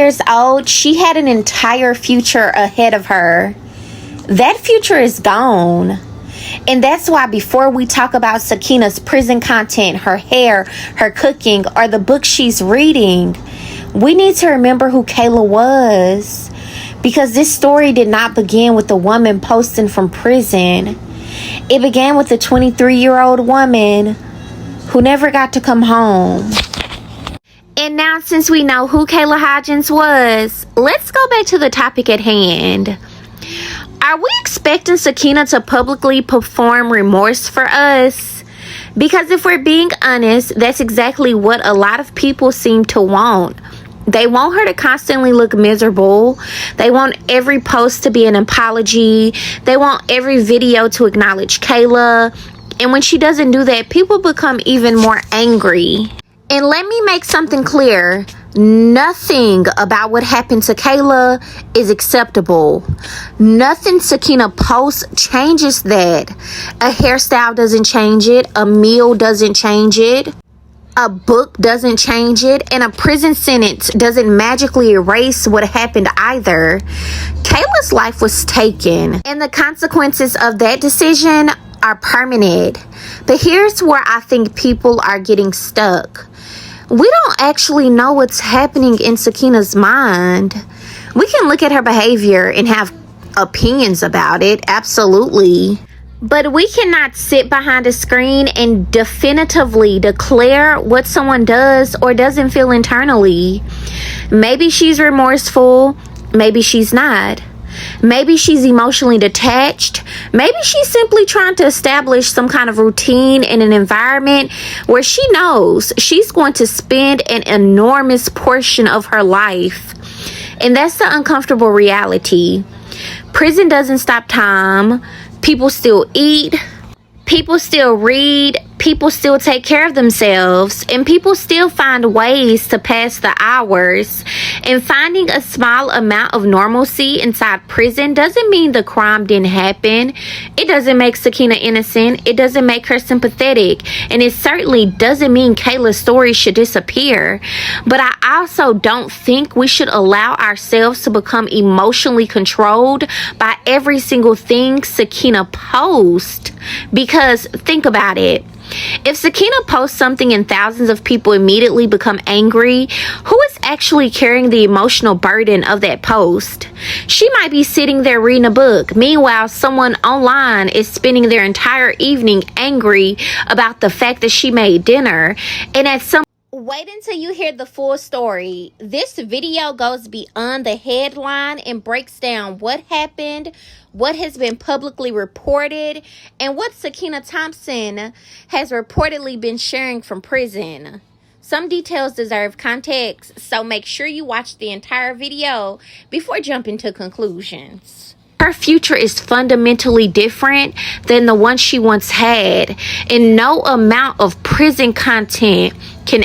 years old, she had an entire future ahead of her. That future is gone. And that's why before we talk about Sakiyna's prison content, her hair, her cooking, or the book she's reading, we need to remember who Kayla was. Because this story did not begin with the woman posting from prison. It began with a 23-year-old woman who never got to come home. And now, since we know who Kayla Hodgson was, let's go back to the topic at hand. Are we expecting Sakiyna to publicly perform remorse for us? Because if we're being honest, that's exactly what a lot of people seem to want. They want her to constantly look miserable. They want every post to be an apology. They want every video to acknowledge Kayla. And when she doesn't do that, people become even more angry. And let me make something clear. Nothing about what happened to Kayla is acceptable. Nothing Sakiyna posts changes that. A hairstyle doesn't change it. A meal doesn't change it. A book doesn't change it. And a prison sentence doesn't magically erase what happened either. Kayla's life was taken. And the consequences of that decision are permanent. But here's where I think people are getting stuck. We don't actually know what's happening in Sakiyna's mind. We can look at her behavior and have opinions about it, absolutely. But we cannot sit behind a screen and definitively declare what someone does or doesn't feel internally. Maybe she's remorseful, maybe she's not. Maybe she's emotionally detached. Maybe she's simply trying to establish some kind of routine in an environment where she knows she's going to spend an enormous portion of her life. And that's the uncomfortable reality. Prison doesn't stop time. People still eat. People still read. People still take care of themselves, and people still find ways to pass the hours. And finding a small amount of normalcy inside prison doesn't mean the crime didn't happen. It doesn't make Sakiyna innocent. It doesn't make her sympathetic. And it certainly doesn't mean Kayla's story should disappear. But I also don't think we should allow ourselves to become emotionally controlled by every single thing Sakiyna posts. Because think about it. If Sakiyna posts something and thousands of people immediately become angry, who is actually carrying the emotional burden of that post? She might be sitting there reading a book. Meanwhile, someone online is spending their entire evening angry about the fact that she made dinner. And at some Wait until you hear the full story. This video goes beyond the headline and breaks down what happened, what has been publicly reported, and what Sakiyna Thompson has reportedly been sharing from prison. Some details deserve context, so make sure you watch the entire video before jumping to conclusions. Her future is fundamentally different than the one she once had, and no amount of prison content can